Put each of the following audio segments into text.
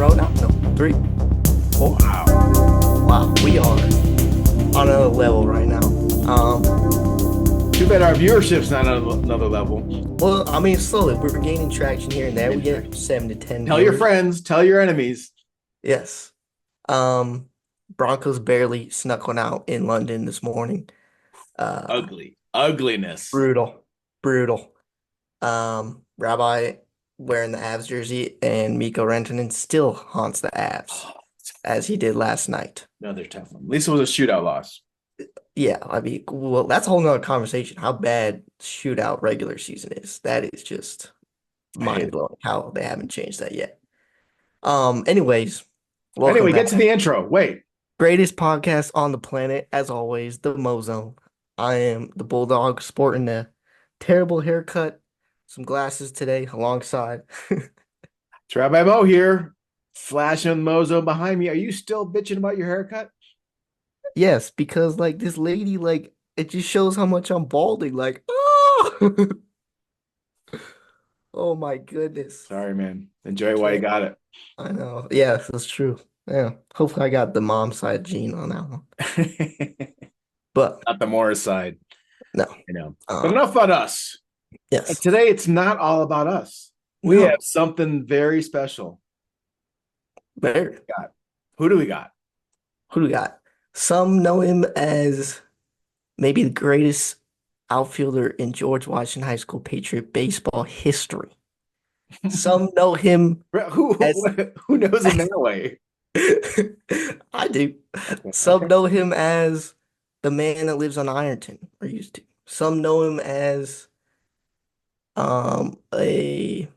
row now? No, three, four. Wow. Wow, we are on another level right now. Too bad our viewership's not on another level. Well, I mean, slowly we're gaining traction here and there. We Gaining get traction. 7 to 10 Tell your viewers. friends, tell your enemies. Yes. Um, Broncos barely snuck one out in London this morning. Uh, Ugly. Ugliness. Brutal, brutal. Rabbi wearing the Avs jersey and Miko Rantanen still haunts the Avs Oh, as he did last night. another tough one. At least it was a shootout loss. Yeah, I mean, well, that's a whole nother conversation. How bad shootout regular season is. That is just I hate mind it. blowing how they haven't changed that yet. Anyways, welcome Anyway, get to back. the intro. Wait. Greatest podcast on the planet, as always, the Mo Zone. I am the Bulldog sporting a terrible haircut, some glasses today alongside. It's Rabbi Mo here. Flashing Mozo behind me. Are you still bitching about your haircut? Yes, because like this lady, like it just shows how much I'm balding. Like, oh, oh my goodness. Sorry, man. Enjoy it while you Can't. got I know. Yes, that's true. Yeah. Hopefully I got the mom side gene on that one. it. But Not the Morris side, no. you know. But Um, enough about us. And yes. today it's not all about us. We have No. something very special. Better. Got who do we got? Who do we got? Some know him as maybe the greatest outfielder in George Washington High School Patriot baseball history. Some know him Who, as who knows him that way? I do. Okay, Some okay. know him as the man that lives on Ironton, or used to. Some know him as a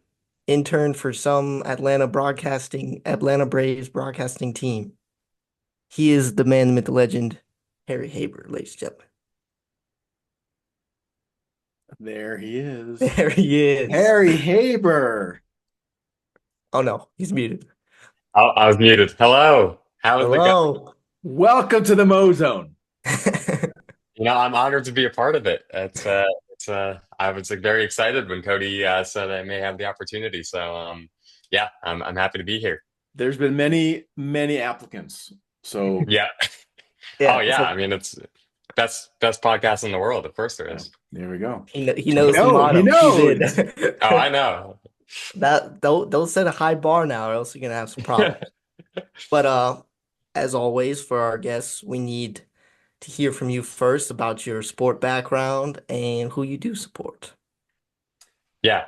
intern for some Atlanta Braves broadcasting team. He is the man, the myth, the legend, Harry Haber, ladies and gentlemen. There he is. There he is. Harry Haber. Oh no, he's muted. I was muted. Hello. How's it going? Hello. Welcome to the Mo Zone. I'm honored to be a part of it. I was like, very excited when Cody said I may have the opportunity. So, yeah, I'm happy to be here. There's been many, many applicants. So Yeah. Oh, Yeah, yeah. so I mean, it's best podcast in the world. Of course there yeah, is. there we go. he He knows the knows. He motto. He's in. knows. Oh, I know. That don't set a high bar now, or else you're gonna have some problems. But as always, for our guests, we need to hear from you first about your sport background and who you do support. Yeah.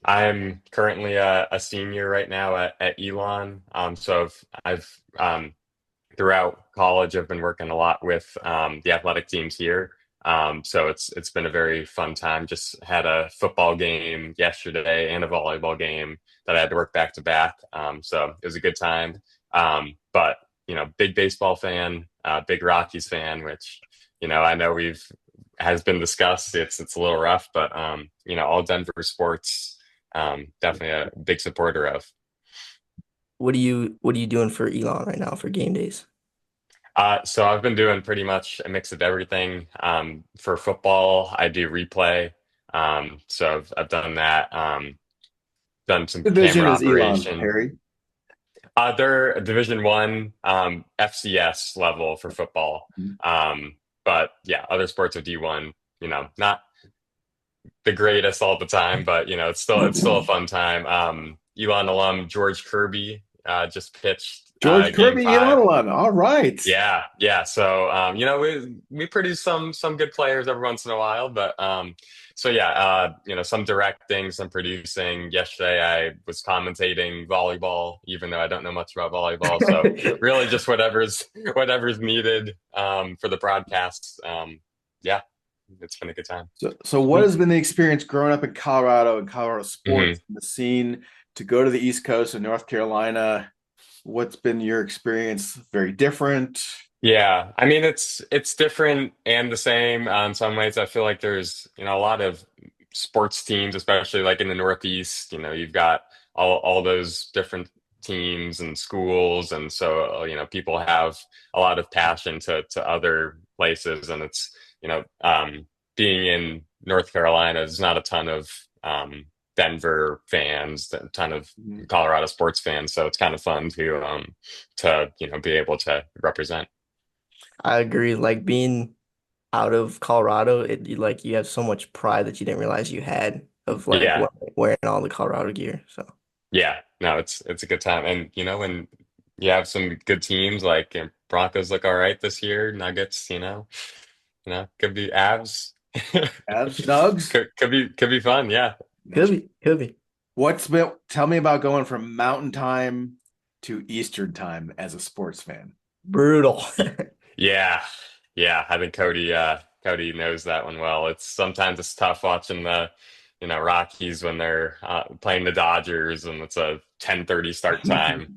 I'm currently a senior right now at Elon. So I've throughout college, I've been working a lot with the athletic teams here. So it's been a very fun time. Just had a football game yesterday and a volleyball game that I had to work back to back. So it was a good time. But big baseball fan, big Rockies fan, which I know we've has been discussed. It's a little rough, but all Denver sports, definitely a big supporter of. What are you doing for Elon right now for game days? So I've been doing pretty much a mix of everything. For football, I do replay. So I've done that. Done some Division camera is Elon, operation. Harry. They're a Division One, FCS level for football. But yeah, other sports are D1. Not the greatest all the time, but it's still a fun time. Elon alum George Kirby just pitched George game Kirby, five. Elon. All right. Yeah, yeah. So we produce some good players every once in a while, but so yeah, some directing, some producing. Yesterday I was commentating volleyball, even though I don't know much about volleyball. So really just whatever's needed for the broadcasts. Yeah, it's been a good time. So what has been the experience growing up in Colorado and Colorado hmm sports, the scene to go to the East Coast of North Carolina? What's been your experience? Very different. Yeah, I mean it's different and the same in some ways. I feel like there's a lot of sports teams, especially like in the Northeast. You've got all those different teams and schools, and so people have a lot of passion to other places, and it's being in North Carolina, there's not a ton of Denver fans, a ton of Mhm. Colorado sports fans. So it's kind of fun to be able to represent. I agree. Like being out of Colorado, like you have so much pride that you didn't realize you had of like Yeah, wearing all the Colorado gear. So yeah. No, it's a good time, and when you have some good teams like Broncos look all right this year, Nuggets, could be Avs. Abs, Nugs. Could be fun. Yeah. could Nice. be, could be Tell me about going from Mountain Time to Eastern Time as a sports fan. brutal. Yeah, yeah. I think Cody knows that one well. Sometimes it's tough watching the Rockies when they're playing the Dodgers and it's a 10:30 start time.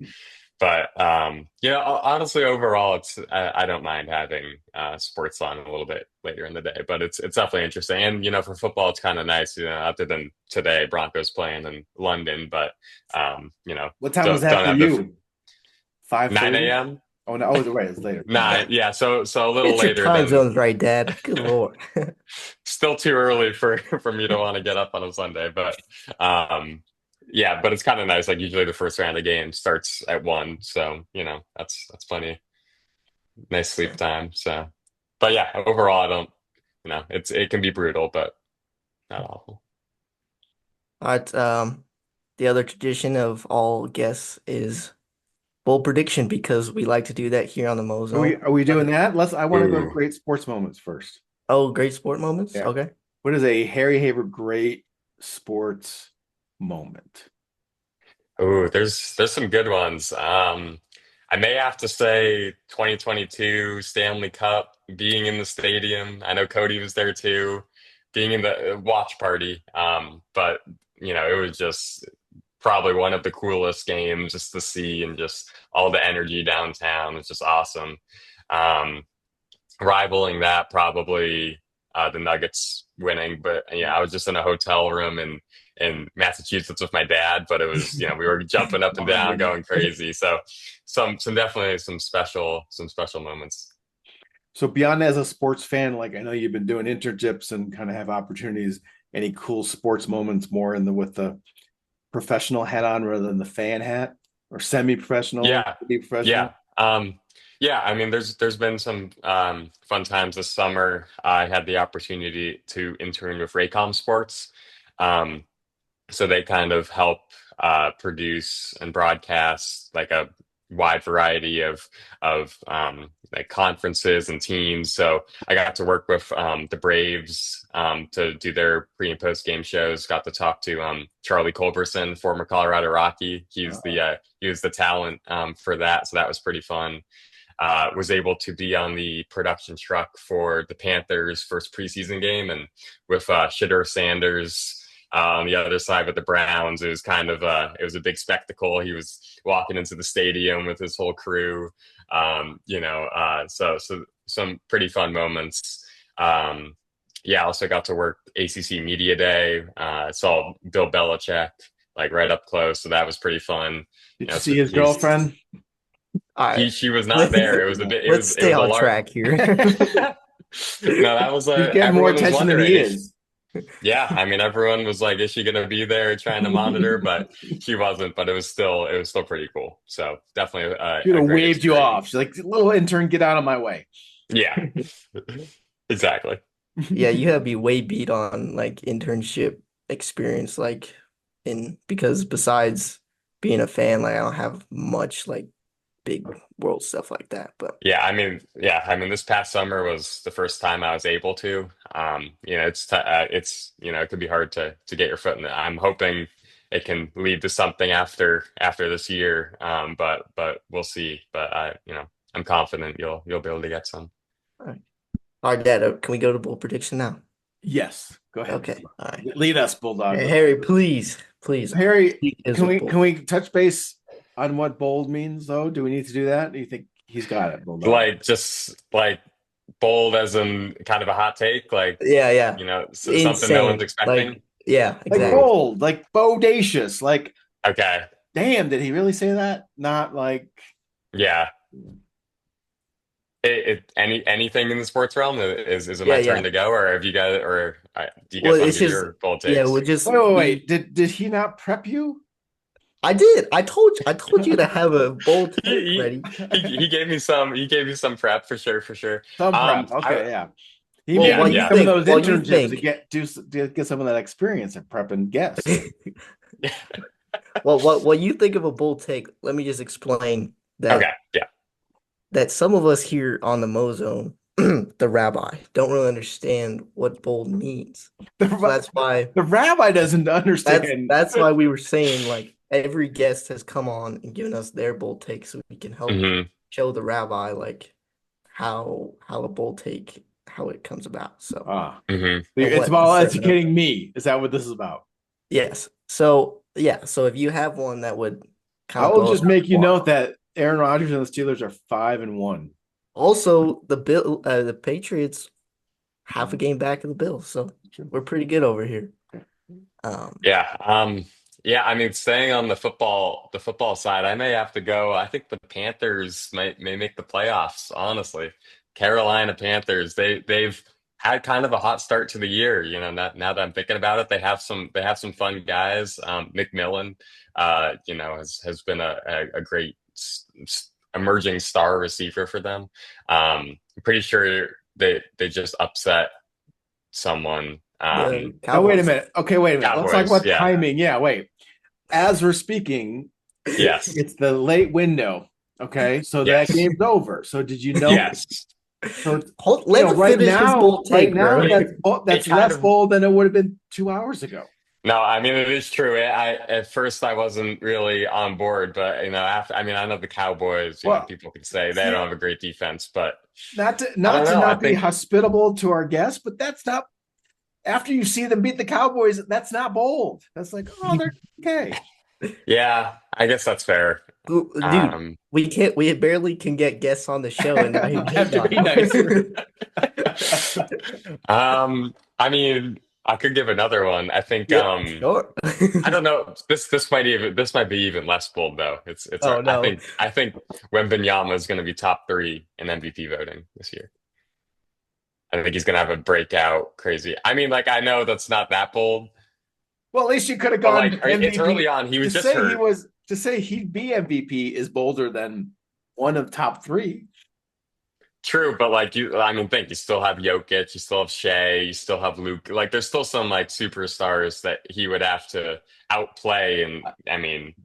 But honestly, overall, I don't mind having sports on a little bit later in the day. But it's definitely interesting, and for football, it's kind of nice. Other than today, Broncos playing in London, but um, you know, What time was don't that don't for have the you? 9 5:30? a.m. Oh no, oh wait, it's later. My bad. 9, yeah. So a little Get your later time than zones right, Dad. Good Lord. still too early for for me to want to get up on a Sunday, but um, yeah. But it's kind of nice. Like usually the first round of games starts at 1, so that's plenty nice sleep time. So, but yeah, overall, I don't. It can be brutal, but not awful. All right. The other tradition of all guests is bold prediction because we like to do that here on the Are we Mozone. are we doing that? I want to go to Ooh, great sports moments first. Oh, great sport moments. Yeah. Okay. What is a Harry Haber great sports moment? ooh, there's some good ones. I may have to say 2022 Stanley Cup, being in the stadium. I know Cody was there too, being in the watch party. But it was just probably one of the coolest games just to see and just all the energy downtown. It's just awesome. Um, Rivaling that probably the Nuggets winning, but yeah, I was just in a hotel room in Massachusetts with my dad, but it was we were jumping up and down, Bonding. going crazy. So some definitely some special moments. So beyond as a sports fan, like I know you've been doing internships and kind of have opportunities. Any cool sports moments more in the with the professional hat on rather than the fan hat or semi-professional, Yeah, yeah. semi-professional? Yeah, I mean, there's been some fun times this summer. I had the opportunity to intern with Raycom Sports. Um, so they kind of help produce and broadcast like a wide variety of like conferences and teams. So I got to work with the Braves to do their pre and post game shows. Got to talk to Charlie Culberson, former Colorado Rocky. He was the talent for that, so that was pretty fun. Was able to be on the production truck for the Panthers' first preseason game, and with Shedeur Sanders on the other side with the Browns, it was a big spectacle. He was walking into the stadium with his whole crew. So some pretty fun moments. Yeah, I also got to work ACC Media Day. Saw Bill Belichick like right up close, so that was pretty fun. Did you So see his girlfriend? All right. she was not Let, there. It was a bit. It let's was it stay was a on large. track here. No, that was He's getting more everyone was attention than wondering he if. is. Yeah, I mean, everyone was like, "Is she going to be there trying to monitor?" But she wasn't. But it was still pretty cool. So definitely She would a have great waved you off. experience. She's like, little intern, get out of my way. Yeah, exactly. Yeah, you have me way beat on like internship experience, like in because besides being a fan, like I don't have much like big world stuff like that. But Yeah, I mean, this past summer was the first time I was able to. It could be hard to get your foot in it. I'm hoping it can lead to something after this year. But we'll see. But I'm confident you'll be able to get some. all right, Dad, can we go to bold prediction now? Yes, go ahead. Okay, all right. Lead us, Bulldog. Hey, Harry, please, please. Harry, He is can a we bull. can we touch base on what bold means though? Do we need to do that? Do you think he's got it, Bulldog? Like just like bold as in kind of a hot take, like Yeah, yeah. something no one's Insane. expecting. Like, yeah, Like exactly. Ooh, bold, like bodacious, like okay, damn, did he really say that? Not like yeah. Anything in the sports realm is it Yeah, my turn yeah. to go, or have you guys, or do you Well, guys want to it's do just your bold yeah, takes? Wait. Did he not prep you? I did. I told you to have a bold take He, ready. he gave me some prep for sure, for sure. Some prep. I Okay, yeah. He Well, may Yeah, what need you yeah. some of think? those What you internships to think? get some of that experience at prepping guests. What you think of a bold take? Let me just explain Okay, that yeah. some of us here on the Mozone, the rabbi, don't really understand what bold means. The, So ra- the rabbi doesn't understand. that's why we were saying like every guest has come on and given us their bold take so we can help hmm show the rabbi like how a bold take how it comes about. So Ah, hmm and it's what the about setup. educating me. Is that what this is about? Yes. So yeah, so if you have one that would kind I of will blow us just out make of the you water. note that Aaron Rodgers and the Steelers are 5-1. Also, the Patriots half a game back of the Bills, so we're pretty good over here. Um, Yeah. Yeah, I mean, staying on the football side, I may have to go. I think the Panthers may make the playoffs, honestly. Carolina Panthers, they've had kind of a hot start to the year, now that I'm thinking about it, they have some fun guys. McMillan, has been a great emerging star receiver for them. I'm pretty sure they just upset someone. the Now wait a Cowboys. minute. Okay, wait a minute. Let's talk Cowboys, about yeah. timing. Yeah, wait. As we're speaking, Yes. it's the late window. Okay, so that Yes. game's over. So did you know? Yes. So Let him finish his bold right take, now, bro. It that's kind less of bold than it would have been 2 hours ago. No, I mean it is true. At first I wasn't really on board, but after, I mean, I know the Cowboys, Well, people could say they see, don't have a great defense, but not to I don't not to know. I not be think hospitable to our guests, but that's not after you see them beat the Cowboys. That's not bold. That's like, oh, they're okay. yeah, I guess that's fair. Dude, Um we barely can get guests on the show, and now you're I have hating to on be nicer. him. I mean, I could give another one. I think Yeah, sure. I don't know. This might be even less bold though. It's Oh I no. think I think Wembanyama is going to be top three in MVP voting this year. I think he's going to have a breakout crazy. I mean, like I know that's not that bold, Well, at least you could have but gone like it's MVP. early on. He was just hurt. To say he'd be MVP is bolder than one of top three. True, but like I mean, think you still have Jokic, you still have Shea, you still have Luke. Like, there's still some like superstars that he would have to outplay, and I mean,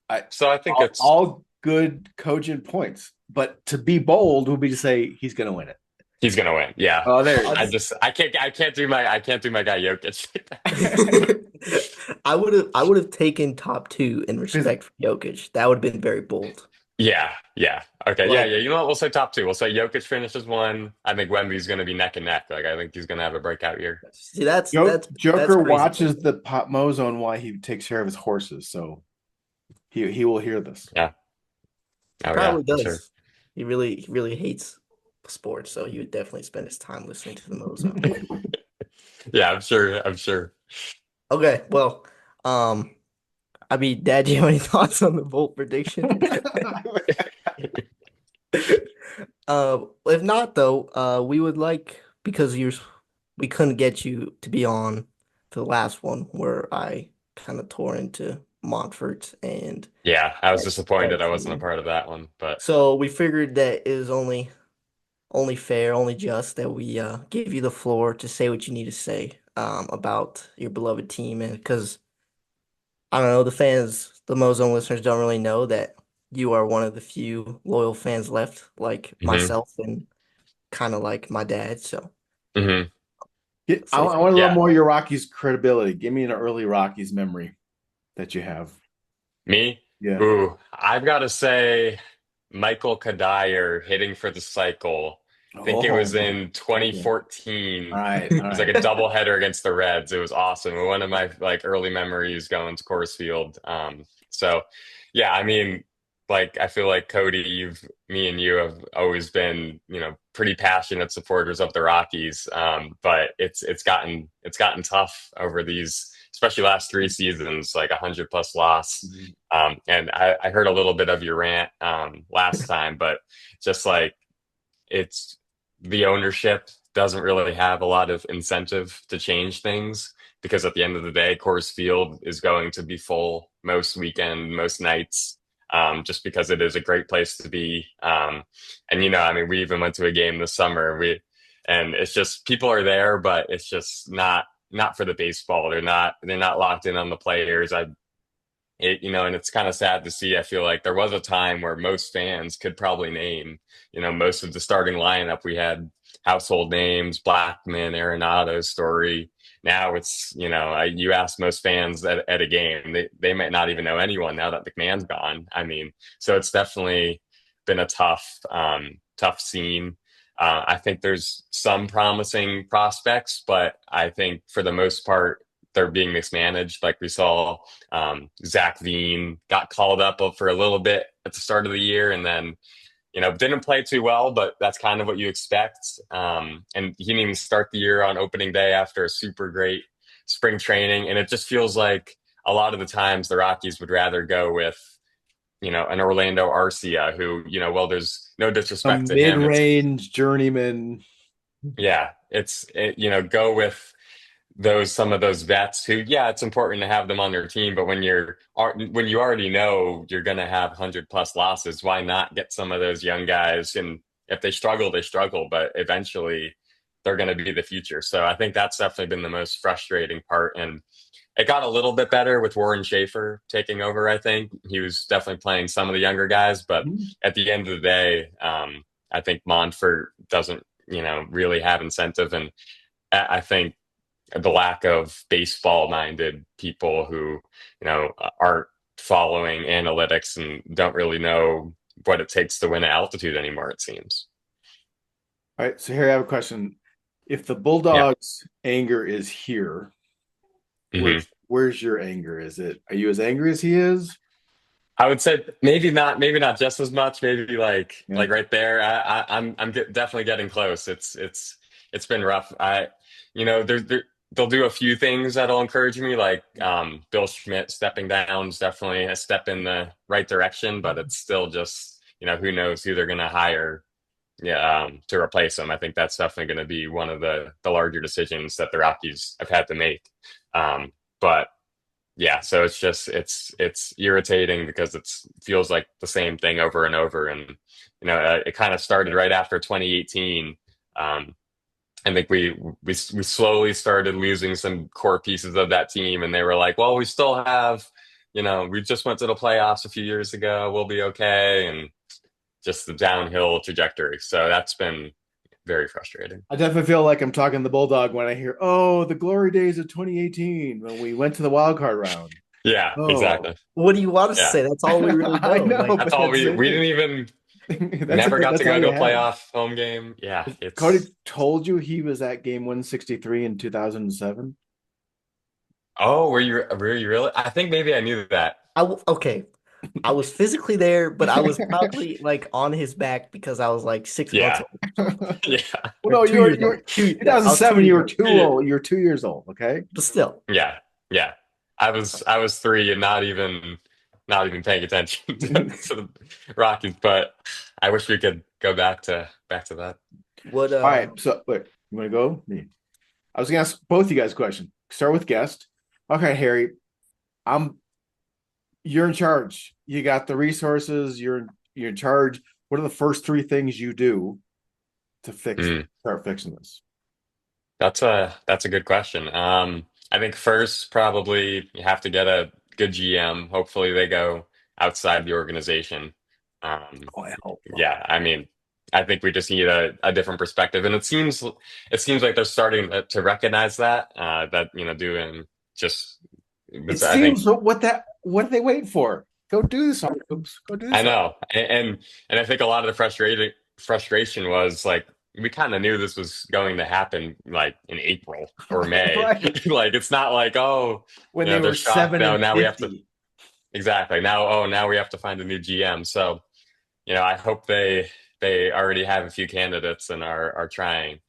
I, so I think it's all good cogent points, but to be bold would be to say he's going to win it. he's gonna win. Yeah, Oh, there you I go. just I can't do my guy Jokic. I would have taken top two in Because respect for Jokic. That would have been very bold. Yeah, yeah, okay, yeah, Like, yeah. You know what? We'll say top two. We'll say Jokic finishes one. I think Wemby's gonna be neck and neck. Like, I think he's gonna have a breakout year. see, that's Joker crazy. watches the Pop Mo Zone while he takes care of his horses, so he will hear this. Yeah. He Oh yeah, probably for sure. does. He really hates sports, so he would definitely spend his time listening to the Mozone. Yeah, I'm sure. I'm sure. Okay, well, um, I mean, Dad, do you have any thoughts on the Volt prediction? If not though, we would like because we couldn't get you to be on the last one where I kind of tore into Montfort and Yeah, I was that disappointed I wasn't a team. part of that one, but So we figured that it was only fair, only just that we give you the floor to say what you need to say about your beloved team, and because I don't know, the Mozone listeners don't really know that you are one of the few loyal fans left, like hmm myself and kind of like my dad. So hmm say I want a little yeah. more of your Rockies credibility. Give me an early Rockies memory that you have. Me? Yeah. Ooh, I've got to say Michael Kadire hitting for the cycle. I think it was Oh, in okay. 2014. All right. All It was like right. a doubleheader against the Reds. It was awesome. One of my like early memories going to Coors Field. So yeah, I mean, like I feel like Cody, me and you have always been, pretty passionate supporters of the Rockies. But it's gotten tough over these, especially last three seasons, like 100 plus loss. Mhm. And I heard a little bit of your rant last time, but just like it's the ownership doesn't really have a lot of incentive to change things because at the end of the day, Coors Field is going to be full most weekend, most nights, just because it is a great place to be. And I mean, we even went to a game this summer. And it's just people are there, but it's just not for the baseball. They're not locked in on the players. And it's kind of sad to see. I feel like there was a time where most fans could probably name, most of the starting lineup. We had household names: Blackman, Arenado, Story. Now it's, you ask most fans at a game, they might not even know anyone now that McMahon's gone. I mean, so it's definitely been a tough scene. I think there's some promising prospects, but I think for the most part, they're being mismanaged. Like we saw, Zach Veen got called up for a little bit at the start of the year, and then didn't play too well, but that's kind of what you expect. And he didn't even start the year on opening day after a super great spring training, and it just feels like a lot of the times the Rockies would rather go with an Orlando Arcia who well, there's no A disrespect to him. mid-range journeyman. Yeah, go with some of those vets who, yeah, it's important to have them on their team, but when you already know you're going to have 100+ losses, why not get some of those young guys? And if they struggle, they struggle, but eventually they're going to be the future. So I think that's definitely been the most frustrating part. And it got a little bit better with Warren Schaefer taking over. I think he was definitely playing some of the younger guys, but at the end of the day, I think Monfort doesn't, really have incentive. And I think the lack of baseball minded people who, aren't following analytics and don't really know what it takes to win at altitude anymore, it seems. All right, so here I have a question. If the Yeah. Bulldogs' anger is here, hmm where's your anger? Are you as angry as he is? I would say maybe not just as much, maybe Yeah. like right there. Definitely getting close. It's been rough. They'll do a few things that'll encourage me, like Bill Schmidt stepping down is definitely a step in the right direction, but it's still just, who knows who they're going to hire, yeah, to replace him. I think that's definitely going to be one of the larger decisions that the Rockies have had to make. But yeah, so it's irritating because it feels like the same thing over and over. And it kind of started right after 2018. I think we slowly started losing some core pieces of that team, and they were like, well, we still have, we just went to the playoffs a few years ago, we'll be okay. And just the downhill trajectory. So that's been very frustrating. I definitely feel like I'm talking the Bulldog when I hear, "Oh, the glory days of 2018 when we went to the wild card round." Yeah, Oh, exactly. What do you want us to Yeah. say? That's all we really I know. know, Like, That's but all that's the we same didn't even thing. never got to That's all go to you a have. playoff home game. Yeah, Cody it's told you he was at game 163 in 2007. oh, were you really? I think maybe I knew that. okay. I was physically there, but I was probably like on his back because I was like 6 months Yeah. old Yeah. Well, or no, two years old. No, I was 2007. 2 years You were old. too old. You're 2 years old. Okay. But still, Yeah. Yeah. I was three and not even paying attention to the Rockies, but I wish we could go back to that. what All right. So, wait, you want to go? Me. I was going to ask both you guys a question. Start with guest. Okay, Harry. I'm. You're in charge. You got the resources. You're in charge. What are the first three things you do to Mm. start fixing this? That's a good question. I think first probably you have to get a good GM. Hopefully they go outside the organization. Um, Oh, hell. yeah, I mean, I think we just need a different perspective, and it seems like they're starting to recognize that doing just It I think seems what are they waiting for? Go do this. Oops, go do I this. know, and I think a lot of the frustration was like we kind of knew this was going to happen like in April or May. Right. Like it's not like, oh, When they they're were shocked. seven No, and now we have to 50. exactly now we have to find a new GM. So I hope they already have a few candidates and are trying.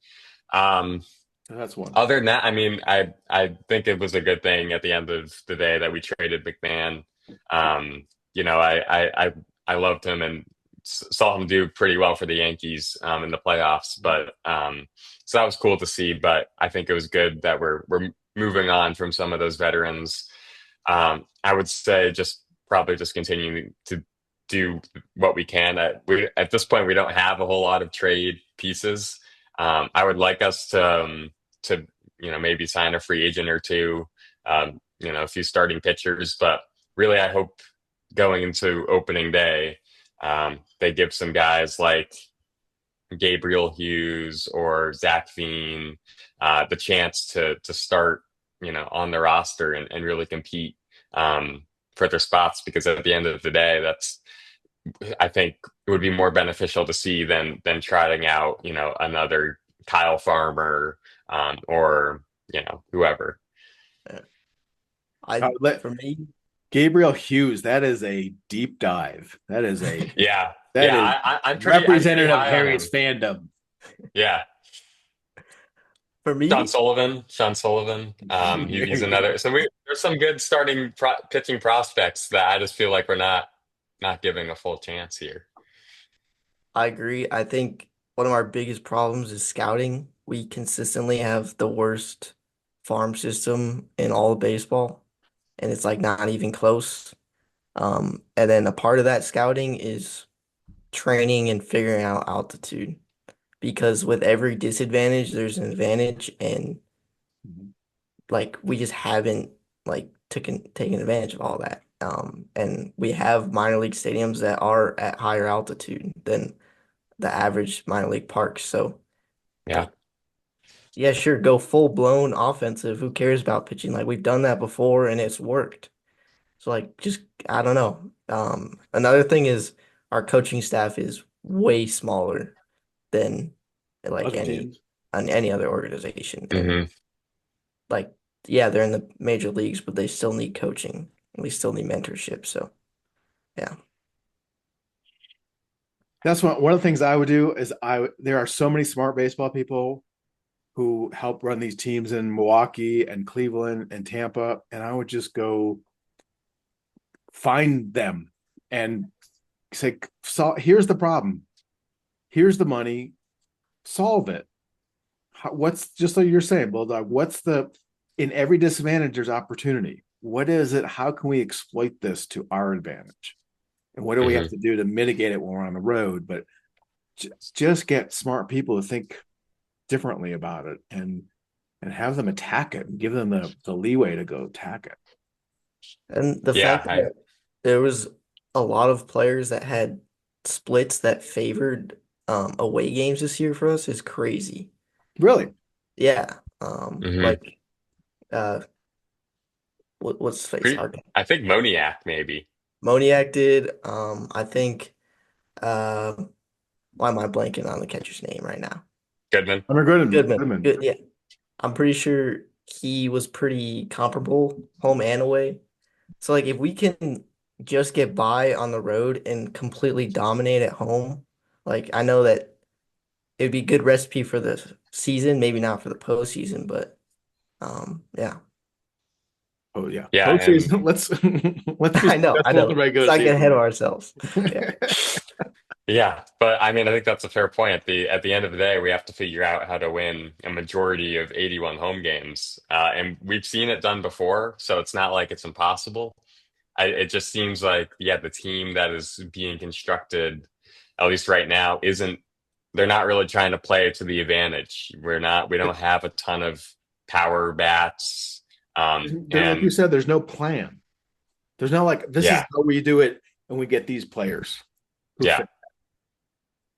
Um, That's one. Other than that, I mean, I think it was a good thing at the end of the day that we traded McMahon. Um, I loved him, and saw him do pretty well for the Yankees in the playoffs. But so that was cool to see. But I think it was good that we're moving on from some of those veterans. I would say just probably just continuing to do what we can. At this point, we don't have a whole lot of trade pieces. I would like us to maybe sign a free agent or two, a few starting pitchers, but really, I hope going into opening day, they give some guys like Gabriel Hughes or Zach Veen the chance to start, on the roster and really compete for their spots. Because at the end of the day, that's I think it would be more beneficial to see than trotting out, another Kyle Farmer or whoever. I Let for me, Gabriel Hughes. That is a deep dive. Yeah, That yeah, is I'm pretty representative of high on Harriet's him. fandom. Yeah, for Sean me, Sullivan. Sean Sullivan. He's another. So there's some good starting pitching prospects that I just feel like we're not giving a full chance here. I agree. I think one of our biggest problems is scouting. We consistently have the worst farm system in all of baseball, and it's like not even close. And then a part of that scouting is training and figuring out altitude because with every disadvantage, there's an advantage, and like we just haven't like taken advantage of all that. And we have minor league stadiums that are at higher altitude than the average minor league parks. So Yeah, like, yeah, sure, go full blown offensive. Who cares about pitching? Like we've done that before and it's worked. So like just I don't know. Another thing is our coaching staff is way smaller than like Other teams. any other organization. And hmm like yeah, they're in the major leagues, but they still need coaching. We still need mentorship. So yeah. That's one of the things I would do is there are so many smart baseball people who help run these teams in Milwaukee and Cleveland and Tampa, and I would just go find them and say, so here's the problem, here's the money, solve it. What's just like you're saying, Bulldog? What's the in every disadvantage there's opportunity. What is it? How can we exploit this to our advantage? And what do we have hmm to do to mitigate it when we're on the road? But just get smart people to think differently about it and have them attack it and give them the leeway to go attack it. And the Yeah, fact that there was a lot of players that had splits that favored away games this year for us is crazy. Really? Yeah. hmm Like what's his face? Pretty, I think Moniak maybe. Moniak did. I think uh why am I blanking on the catcher's name right now? Goodman. Hunter Goodman. Goodman. Goodman. Good, yeah. I'm pretty sure he was pretty comparable home and away. So like if we can just get by on the road and completely dominate at home, like I know that it'd be a good recipe for the season, maybe not for the postseason, but yeah. Oh yeah. Yeah, and Postseason. Let's be I successful in the know. Let's regular not get ahead of season. ourselves. Yeah. yeah, but I mean, I think that's a fair point. At the end of the day, we have to figure out how to win a majority of 81 home games, and we've seen it done before, so it's not like it's impossible. It just seems like, yeah, the team that is being constructed, at least right now, isn't. They're not really trying to play to the advantage. We don't have a ton of power bats, Like you and said, there's no plan. There's no like this is yeah, how we do it, and we get these players who yeah. fit.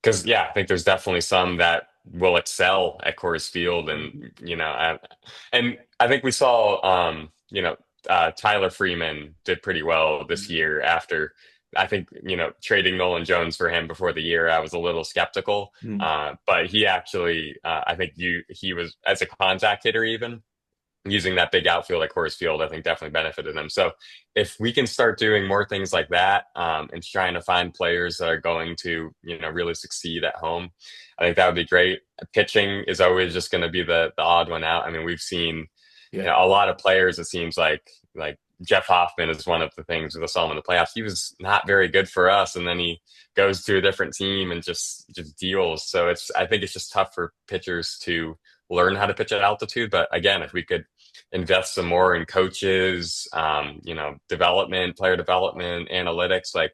Because yeah, I think there's definitely some that will excel at Coors Field, and I think we saw, Tyler Freeman did pretty well this year. After I think trading Nolan Jones for him before the year, I was a little skeptical, Mm. but he actually, I think he was as a contact hitter even using that big outfield at Coors Field, I think definitely benefited them. So if we can start doing more things like that, and trying to find players that are going to, really succeed at home, I think that would be great. Pitching is always just going to be the odd one out. I mean, we've seen, Yeah. a lot of players, it seems like Jeff Hoffman is one of the things with us all in the playoffs. He was not very good for us, and then he goes to a different team and just deals. So it's I think it's just tough for pitchers to learn how to pitch at altitude. But again, if we could invest some more in coaches, development, player development, analytics, like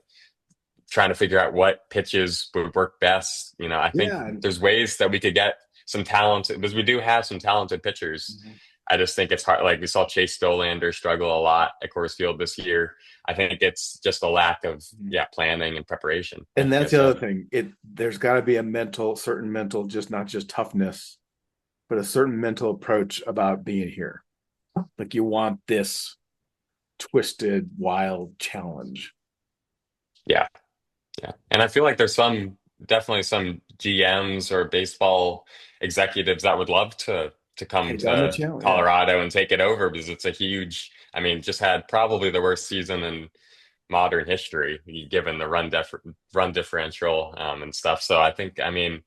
trying to figure out what pitches would work best. I think Yeah. there's ways that we could get some talented because we do have some talented pitchers. Mhm. I just think it's hard. Like we saw Chase Stolander struggle a lot at Coors Field this year. I think it's just a lack of planning and preparation, And like I that's the said. other thing. There's got to be a certain mental, just not just toughness, but a certain mental approach about being here. Like you want this twisted, wild challenge. Yeah, yeah. And I feel like there's definitely some GMs or baseball executives that would love to come Take on the to challenge. Yeah. Colorado and take it over because it's a huge, I mean, just had probably the worst season in modern history, given the run differential and stuff. So I think, I mean,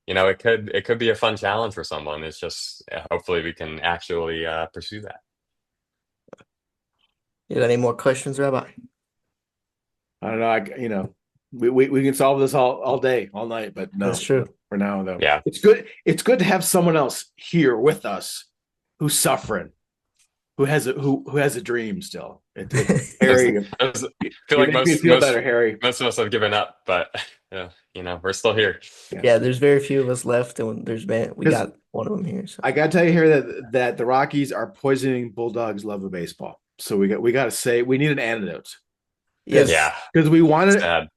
it could be a fun challenge for someone. It's just hopefully we can actually pursue that. You got any more questions, Rabbi? I don't know. We can solve this all day, all night, but That's no, true. for now though, Yeah. it's good. It's good to have someone else here with us who's suffering, who has a dream still. There's, Harry, I feel you like make me most feel most better, Harry. most of us have given up, but we're still here. Yeah, Yeah, there's very few of us left, and we because got one of them here. So I got to tell you here that the Rockies are poisoning Bulldogs' love of baseball. So we got to say we need an antidote because Yeah, yes, we wanted. sad.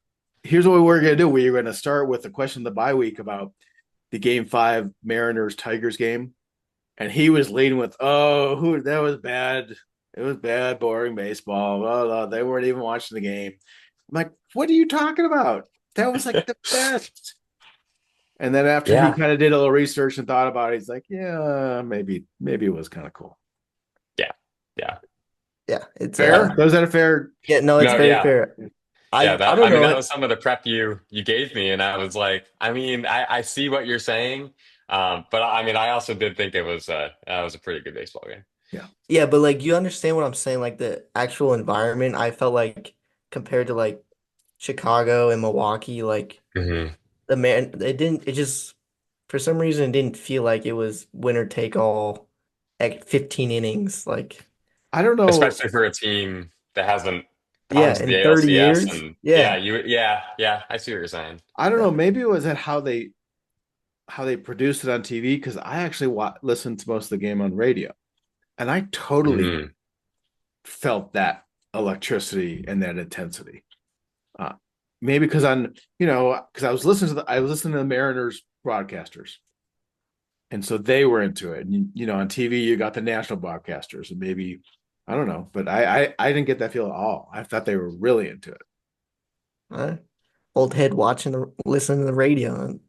Here's what we were going to do. We were going to start with the question of the bye week about the Game 5 Mariners Tigers game, and he was leading with, "Oh, who that was bad. It was bad, boring baseball. Oh, they weren't even watching the game." I'm like, "What are you talking about? That was like the best." And then after he Yeah, kind of did a little research and thought about it, he's like, "Yeah, maybe it was kind of cool." yeah, yeah. yeah, it's Fair? Was that a fair? yeah, no, it's No, very yeah, fair. yeah. I That don't I mean, know that it. was some of the prep you gave me, and I was like, I mean, I see what you're saying, but I mean, I also did think it was a pretty good baseball game. Yeah. Yeah, but like you understand what I'm saying, like the actual environment, I felt like compared to like Chicago and Milwaukee, like Hmm. it just for some reason it didn't feel like it was winner take all at 15 innings. Like I don't know. Especially for a team that hasn't gone yeah, to in the 30 ALCS, years. and yeah, Yeah. yeah, I see what you're saying. I don't know. Yeah. Maybe it was at how they produced it on TV because I actually listened to most of the game on radio, and I totally Hmm. felt that electricity and that intensity. Uh, Maybe because I was listening to the Mariners broadcasters, and so they were into it. And on TV you got the national broadcasters, and maybe I don't know, but I didn't get that feel at all. I thought they were really into it. Uh, Old head listening to the radio. And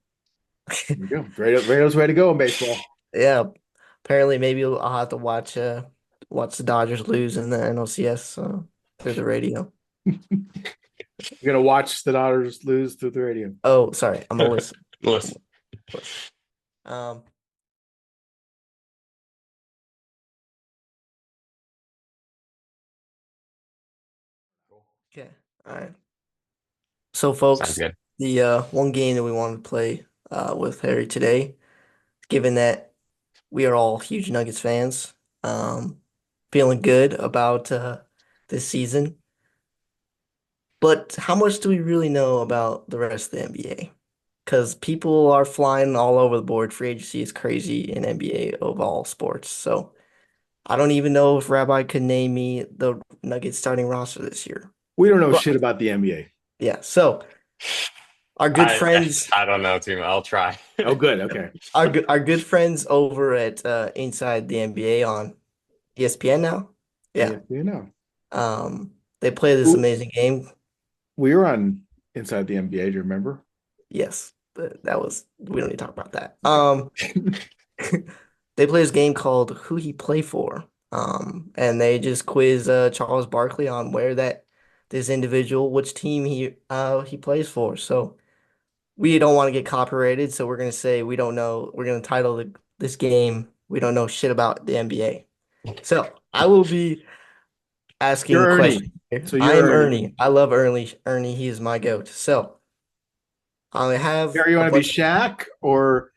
There you go. Radio's way to go in baseball. yeah, apparently maybe I'll have to watch the Dodgers lose in the NLCS through the radio. You're gonna watch the Dodgers lose through the radio. Oh, sorry. I'm gonna listen. I'm Listen, gonna listen. Um, okay. All right. So, sounds folks, good. the one game that we wanted to play with Harry today, given that we are all huge Nuggets fans, um, feeling good about this season. But how much do we really know about the rest of the NBA? Because people are flying all over the board. Free agency is crazy in NBA of all sports. So I don't even know if Rabbi could name me the Nuggets starting roster this year. We don't know But shit about the NBA. yeah, so our good I friends, I don't know, team. I'll try. Oh, good. Okay. our good friends over at Inside the NBA on ESPN now. Yeah. Yeah, They play this Who- amazing game. we were on Inside the NBA. Do you remember? Yes, but that was we don't need to talk about that. Okay. They play this game called Who He Play For. And they just quiz Charles Barkley on where this individual, which team he plays for. So we don't want to get copyrighted, so we're gonna say we don't know. We're gonna title this game "We don't know shit about the NBA." So You're asking Ernie. questions here. So I you're am Ernie. Ernie. I love Ernie. Ernie, he is my goat. So I have Gary, you a want to be bunch. Shaq or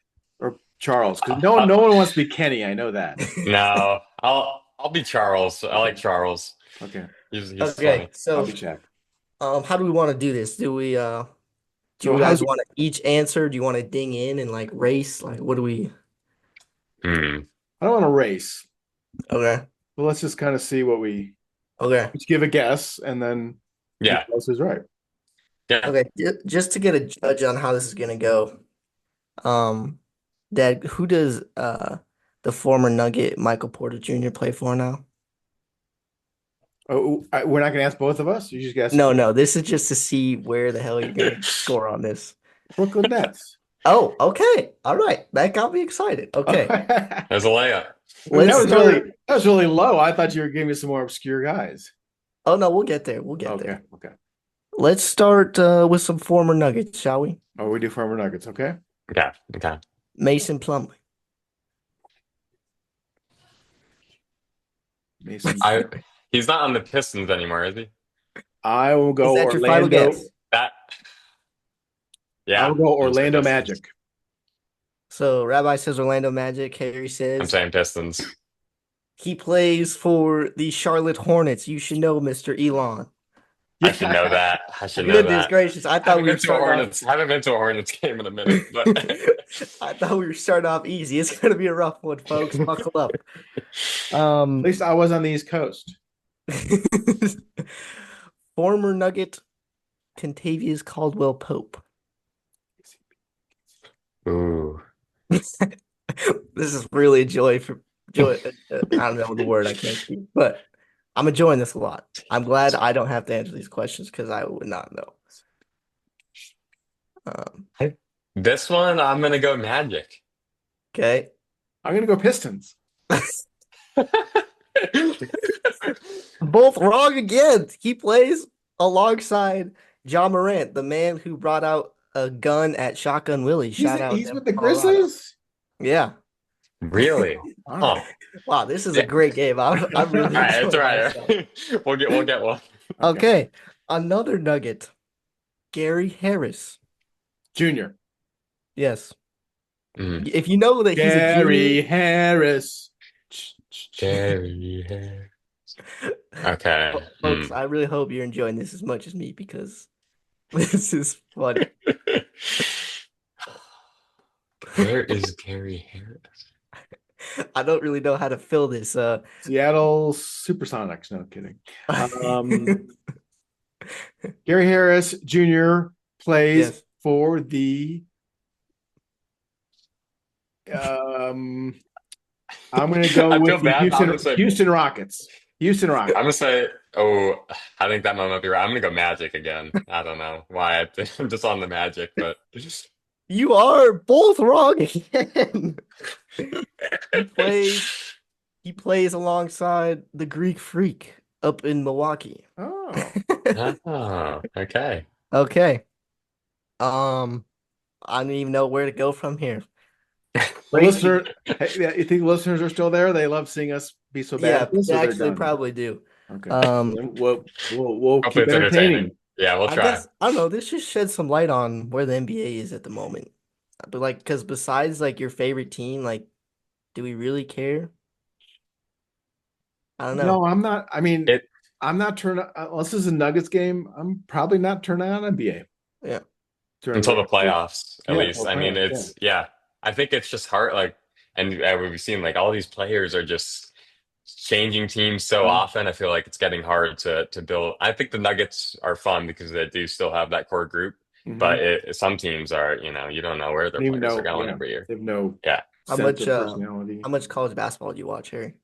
Charles? Because Uh, no one wants to be Kenny. I know that. no, I'll be Charles. I like Okay. Charles. Okay. He's Okay, funny. I'll so be Shaq. how do we want to do this? Do So you how guys do want to each answer? Do you want to ding in and like race? Like what do we? Hmm. I don't want to race. Okay. Well, let's just kind of see what we Okay. each give a guess, and then see Yeah. who else is right. Yeah. Okay. Just to get a judge on how this is gonna go. Um, Dad, who does the former Nugget Michael Porter Jr. play for now? Oh, we're not going to ask both of us. You just guess No, no, this is just to see where the hell you're gonna score on this. Brooklyn Nets. Oh, okay. All right. That got me excited. Okay. I There's a layup. mean, Let's start. that was really low. I thought you were giving me some more obscure guys. Oh no, we'll get there. We'll get Okay, there. okay. Let's start with some former Nuggets, shall we? Oh, we do Farmer Nuggets. Okay, Okay. Okay. Mason Plumlee. Mason. I He's not on the Pistons anymore, is he? I will Is go that your final Orlando. guess? That I yeah. will go I'm saying Orlando Pistons. Magic. So Rabbi says Orlando Magic. Harry I'm says saying Pistons. he plays for the Charlotte Hornets. You should know, Mr. Elon. I should know Yeah. that. I should know Goodness that. gracious. I thought we were starting off Haven't been to a Hornets game in a minute, but I thought we were starting off easy. It's gonna be a rough one, folks. Buckle up. At least I was on the East Coast. Former Nugget Contavious Caldwell Pope. ooh. This is really a joy for joy. I don't know the word I can't speak, but I'm enjoying this a lot. I'm glad I don't have to answer these questions because I would not know. Um, This one, I'm gonna go Magic. okay. I'm gonna go Pistons. Both wrong again. He plays alongside John Morant, the man who brought out a gun at Shotgun Willie. Shout out He's Denver, with the Colorado. Grizzlies. Yeah. Really? Wow. Huh. Wow, this is a Yeah. great game. I'm All really right, it's all enjoying right. myself. We'll get one. Okay. Okay. Another nugget. Gary Harris. Junior. Yes. Mm. If you know that he's a Gary junior, Harris. Gary Harris. Okay. folks, I really hope you're enjoying this as much as me because this is funny. Where is Gary Harris? I don't really know how to fill this. Seattle Supersonics. No kidding. Um, Gary Harris Jr. plays Yes. for the um I'm gonna go I with feel the bad. Houston Rockets. Houston Rockets. I'm gonna say, oh, I think that might be right. I'm gonna go Magic again. I don't know why. I'm just on the Magic, but You are both wrong again. He plays he plays alongside the Greek Freak up in Milwaukee. Oh. oh, okay. Okay. I don't even know where to go from here. The Race, listener, hey, yeah, you think listeners are still there? They love seeing us be so bad yeah, at this, they or they're actually done? probably do. Okay. Um, Then we'll Hopefully keep it's entertaining. entertaining. Yeah, we'll I try. guess I don't know. This just sheds some light on where the NBA is at the moment. But like, because besides like your favorite team, like, do we really care? I don't know. No, I'm not. I mean, It I'm not turning unless this is a Nuggets game. I'm probably not turning on NBA Yeah. during until the the playoffs, at yeah least. for I mean, playoffs. Yeah. it's yeah. I think it's just hard. Like, and we've seen like all these players are just changing teams so Uh, often. I feel like it's getting hard to build. I think the Nuggets are fun because they do still have that core group, but mhm. some teams are, you don't know where I their don't even players are know. going Yeah, every year. they have no Yeah. How sense much of uh personality. how much college basketball do you watch, Harry?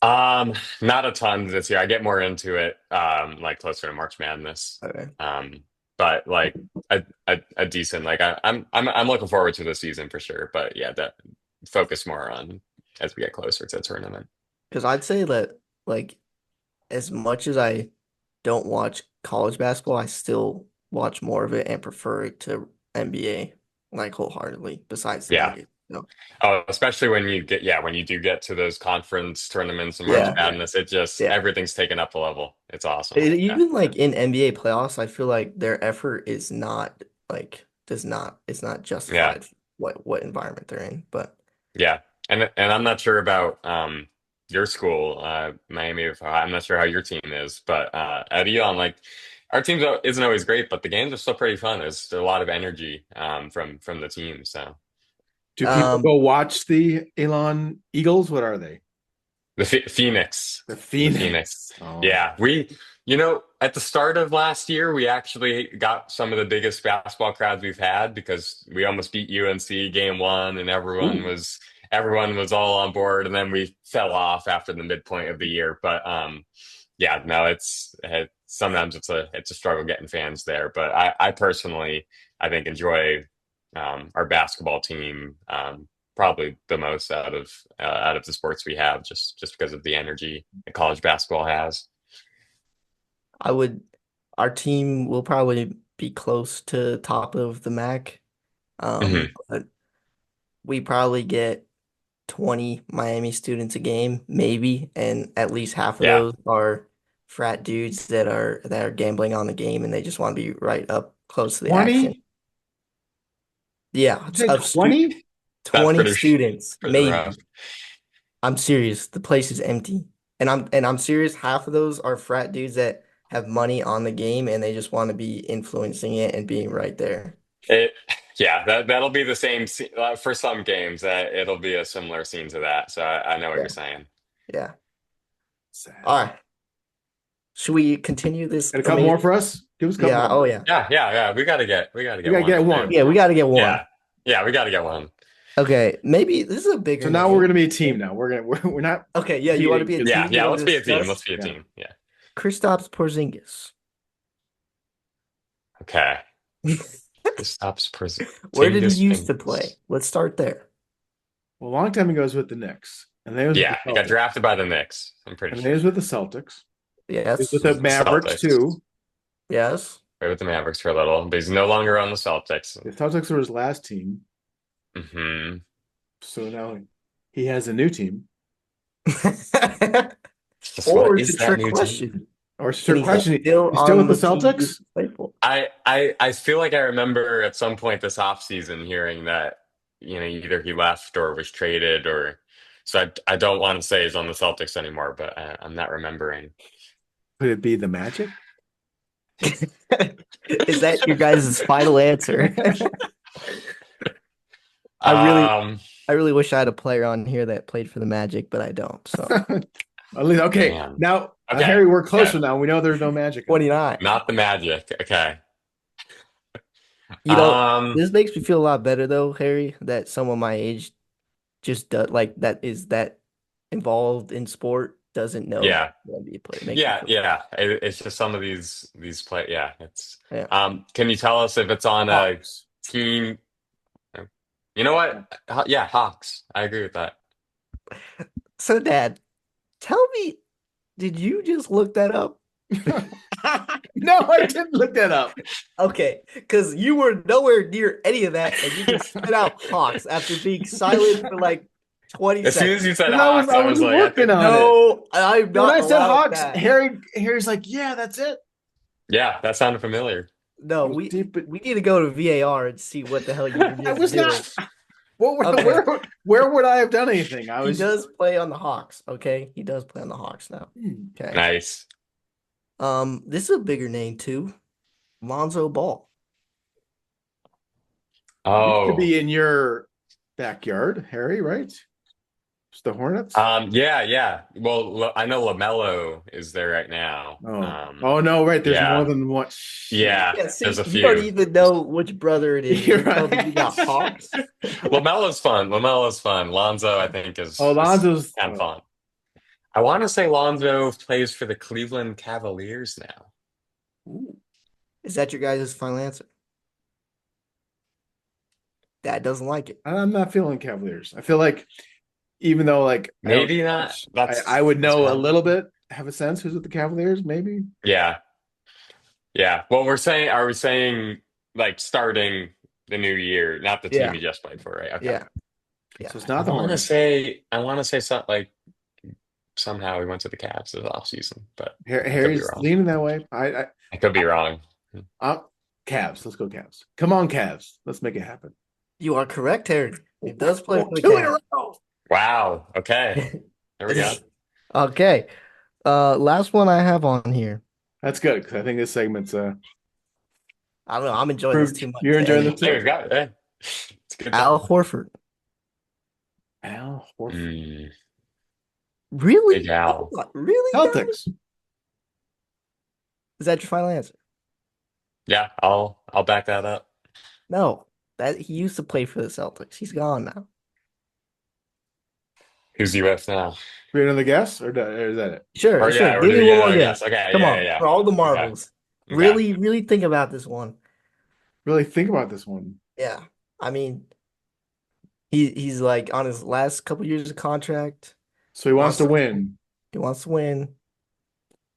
Not a ton this year. I get more into it, like closer to March Madness. Okay. But like a decent, like I'm looking forward to the season for sure. But yeah, that focus more on as we get closer to the tournament. Because I'd say that like as much as I don't watch college basketball, I still watch more of it and prefer it to NBA like wholeheartedly, besides the Yeah. Nuggets. No. Oh, especially when you get, yeah, when you do get to those conference tournaments and March Yeah, Yeah. Madness, it just yeah. everything's taken up a level. It's awesome. Yeah. Even like in NBA playoffs, I feel like their effort is not like does not it's not Yeah. justified what environment they're in. But Yeah. And I'm not sure about your school, Miami of Ohio. I'm not sure how your team is, but at Elon, like our team isn't always great, but the games are still pretty fun. There's a lot of energy from the team. So Do people um go watch the Elon Eagles? What are they? Phoenix, The the Phoenix. Phoenix. Oh, Yeah, at the start of last year, we actually got some of the biggest basketball crowds we've had because we almost beat UNC game one, and ooh. everyone was all on board, and then we fell off after the midpoint of the year. But yeah, no, sometimes it's a struggle getting fans there. But I personally, I think enjoy our basketball team. Probably the most out of the sports we have, just because of the energy that college basketball has. I would our team will probably be close to top of the MAC. Hmm. But we probably get 20 Miami students a game, maybe, and at least half of Yeah, those are frat dudes that are gambling on the game and they just want to be right up close to the action. 20? Yeah, You it's said of stu 20? that's 20 students, pretty rough. maybe. I'm serious. The place is empty. And I'm serious. Half of those are frat dudes that have money on the game and they just want to be influencing it and being right there. It, yeah, that'll be the same for some games. That it'll be a similar scene to that. So I know what Yeah. you're saying. Yeah. Sad. All right. Should we continue this Got a couple more amazing? for us? Give us a couple Yeah. more. Oh yeah. Yeah, yeah, yeah. We gotta We get gotta one get or two. one. Yeah, we got to get one. Yeah, yeah, we gotta get one. Okay, maybe this is a So bigger now we're name. gonna be a team now. We're not Okay, yeah, you want to competing be a because Yeah, team? You yeah. want to Let's be a team. discuss? Let's be a yeah. team. Yeah. Kristaps Porzingis. Okay. Kristaps Where did he Porzingis used to play? Fingers. Let's start there. Well, a long time ago, he was with the Knicks, and then he was with the Yeah, he got Celtics, drafted by the Knicks. I'm pretty and then he sure. was with the Celtics. He was with Yes. the The Mavericks Celtics. too. Yes. Played with the Mavericks for a little, but he's no longer on the Celtics. The Celtics were his last team, Hmm. so now he has a new team. It's just what Or it's a is that trick new team? question. Or it's a Can trick he question. still He's still with on the the team he Celtics? used to play for? I feel like I remember at some point this offseason hearing that, either he left or was traded or so I don't want to say he's on the Celtics anymore, but I'm not remembering. Could it be the Magic? Is that your guys' final answer? I really, Um, I really wish I had a player on here that played for the Magic, but I don't. So At least, okay. man. Now, Okay. Harry, we're Okay. closer now. We know there's no Magic on. 29. Not the Magic. Okay. You know, Um, this makes me feel a lot better though, Harry, that someone my age just does like that is that involved in sport doesn't know yeah. the NBA player. It makes me Yeah, feel yeah. It's just some of these play. Yeah, it's. yeah. Can you tell us if it's on a Hawks. team? You know what? Yeah, Hawks. I agree with that. So, Dad, tell me, did you just look that up? No, I didn't look that up. Okay, because you were nowhere near any of that, and you just spit out Hawks after being silent for like 20 As soon as seconds. you said Because Hawks, I I was was like, I working think, on it. No, I'm When not I said allowed Hawks, that. Harry's like, yeah, that's it. yeah, that sounded familiar. No, I was we deep, but we need to go to VAR and see what the hell you were I just was doing. not. What would, Okay, where would I have done anything? I he was. does play on the Hawks. Okay, he does play on the Hawks now. Okay. Nice. This is a bigger name too. Lonzo Ball. Used to Oh, be in your backyard, Harry, right? It's the Hornets. yeah, yeah. Well, I know LaMelo is there right now. Oh, oh no, right. There's more Yeah, than one. Shit. yeah. Yeah, There's see, a you don't few. even know which brother it is, and You're you're telling me you right. got Hawks? LaMelo's fun. LaMelo's fun. Lonzo, I think, Oh, is Lonzo's. kind of fun. I want to say Lonzo plays for the Cleveland Cavaliers now. Ooh. Is that your guys' final answer? Dad doesn't like it. I'm not feeling Cavaliers. I feel like even though like I don't Maybe know not. much, I would That's know a valid. little bit, have a sense who's with the Cavaliers, maybe. Yeah, yeah. Well, are we saying like starting the new year, not the team Yeah, you just played for, right? Okay. yeah. Yeah. So it's not the Hornets. I want to say something like somehow he went to the Cavs this offseason, but I could be Harry's wrong. leaning that way. I could be wrong. I Cavs. Let's go Cavs. Come on, Cavs. Let's make it happen. You are correct, Harry. He does play Oh, for the two in a Cavs. row. Wow. Okay. There we go. Okay. Last one I have on here. That's good because I think this segment's I don't know. I'm enjoying this proved too much you're to enjoying end. this Hey, too. we've got it. Hey. It's a good Al time. Horford. Al Horford. Mm, Big Really? Al. Really, guys? Celtics. Is that your final answer? Yeah, I'll back that up. No. That he used to play for the Celtics. He's gone now. Who's US now? We another guess or is that it? Sure, Or sure. yeah, or Give do me we one get more another guess? guess. Okay, Come yeah, on, yeah, for all the yeah. Okay. marbles. Okay. Really, really think about this one. Really think about this one. Yeah. I mean, he's like on his last couple years of contract. So he wants Wants to to win. he wants to win.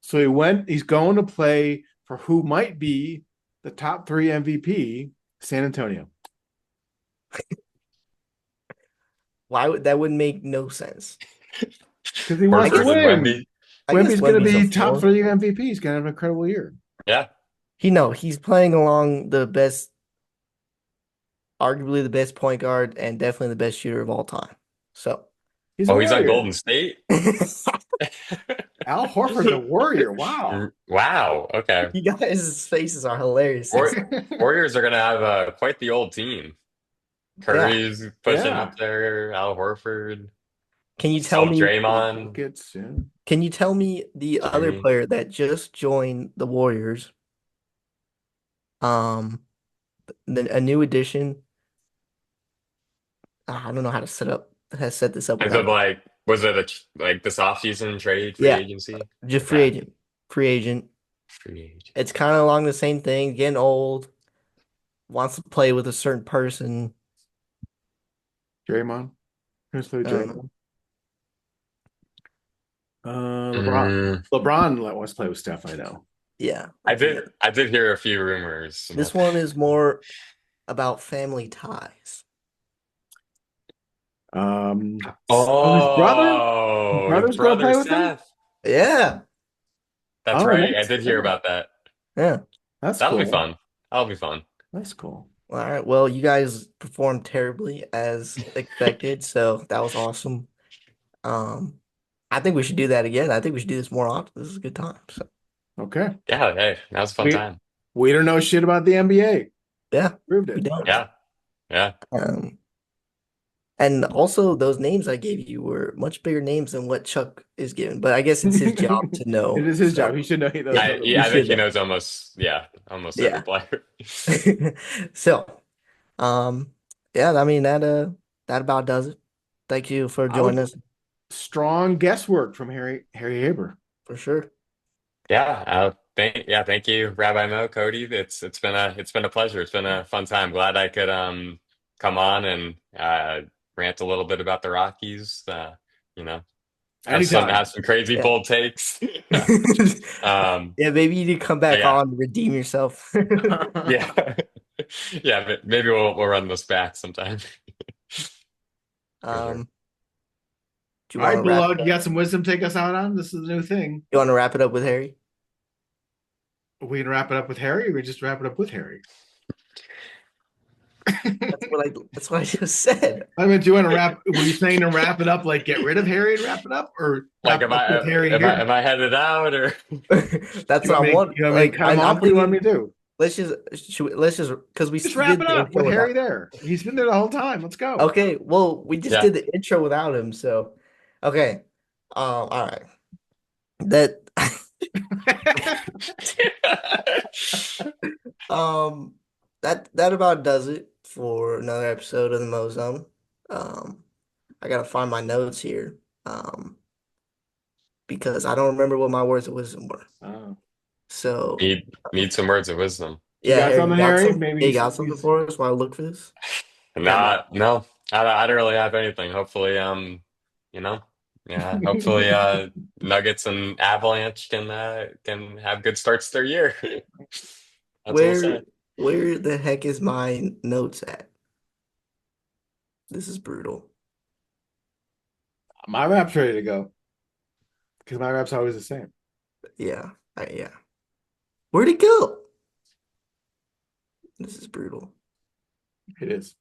So he's going to play for who might be the top three MVP, San Antonio. Why would that wouldn't make no sense? Because he I wants to guess Horford and win. Wemby. I guess Wemby's going to Wemby's a be top four. three MVP. He's going to have an incredible year. Yeah. He's playing along the best, arguably the best point guard and definitely the best shooter of all time. So He's a Oh, he's on warrior. Golden State? Al Horford's a warrior. Wow. Wow. Okay. you guys' faces are hilarious. Warriors are gonna have quite the old team. Yeah. Curry's pushing Yeah. up there. Al Horford. Can you tell Still me Draymond. Buckets. Yeah. can you tell me the other Jimmy. player that just joined the Warriors? Um a new addition. I don't know how to set this up Is it without like was it like this offseason trade free yeah, agency? just free Yeah. agent. Free agent. Free agent. It's kind of along the same thing, getting old, wants to play with a certain person. Draymond. Who's play Um, Draymond? LeBron. Mm, LeBron wants to play with Steph. I know. yeah, I like did I did hear a few rumors this about one is more about family ties. Um, his brother. His Oh, his brother's going to brother play with him. Seth. Yeah, That's Oh, right. I nice. did hear Yeah, about that. yeah. that's That'll be cool. fun. That'll be fun. That's cool. All right. Well, you guys performed terribly as expected, so that was awesome. Um, I think we should do that again. I think we should do this more often. This is a good time. So Okay. Yeah, hey, that was a fun We time. we don't know shit about the NBA. yeah, Proved we it. don't. Yeah, yeah. Um, and also those names I gave you were much bigger names than what Chuck is given, but I guess it's his job to It know. is his job. So He should know. He knows. yeah, Know the he I think should he know. knows almost every Yeah. player. So, um, yeah, I mean that about does it. Thank you for I would joining us strong guesswork from Harry Haber. for sure. Yeah, thank you, Rabbi Mo, Cody. It's been a pleasure. It's been a fun time. Glad I could come on and rant a little bit about the Rockies. You know, have Anytime. some crazy Yeah. bold takes. Um, Yeah, maybe you need to come but back yeah, on to redeem yourself. yeah, yeah. Maybe we'll run this back sometime for sure. Um, do you All want right, to wrap beloved, it you up? got some wisdom to take us out on? This is a new thing. You want to wrap it up with Harry? Are we gonna wrap it up with Harry, or we just wrap it up with Harry? That's what I just said. I mean, do you want to wrap? Were you saying to wrap it up, like get id of Harry and wrap it up, or Like, wrap it up with Harry here? am I headed out or? That's You what want I me? want. You want me to Like cut him off? I'm What do you want me thinking, to do? let's just because we Just wrap did it the up intro with without. Harry there. He's been there the whole time. Let's go. Okay, well, we just Yeah. did the intro without him, so okay. All right. That um that about does it for another episode of the Mozone. Um, I gotta find my notes here. Because I don't remember what my words of wisdom were. Oh. So Need some words of wisdom. You yeah, got Harry, you something, got Harry? some? Maybe Yeah, you got something he's for us while I look for this? got Not no, I don't really have anything. Hopefully, you know, yeah. Hopefully, nothing. Nuggets and Avalanche can have good starts to their year. That's what we'll Where say. where the heck is my notes at? This is brutal. My rap's ready to go because my rap's always the same. Yeah, yeah. Where'd it go? This is brutal. It is.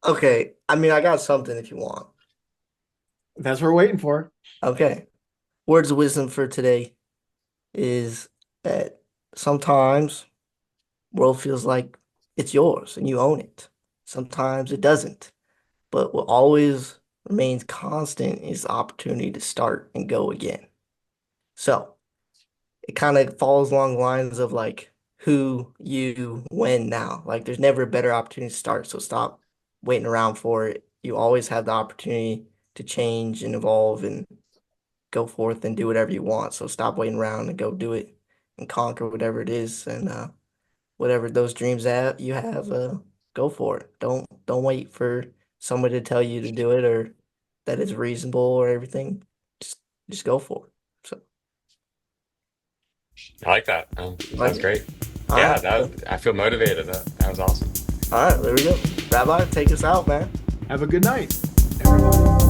Okay, I mean, I got something if you want. That's what we're waiting for. Okay, words of wisdom for today is that sometimes world feels like it's yours and you own it. Sometimes it doesn't. But what always remains constant is the opportunity to start and go again. So it kind of falls along the lines of like who, you, when, now. Like there's never a better opportunity to start. So stop waiting around for it. You always have the opportunity to change and evolve and go forth and do whatever you want. So stop waiting around and go do it and conquer whatever it is. And whatever those dreams that you have, go for it. Don't wait for somebody to tell you to do it or that it's reasonable or everything. Just just go for it. So I like that. like That's it. great. All Yeah, right. that I feel motivated. That was awesome. All right, there we go. Rabbi, take us out, man. Have a good night, everybody.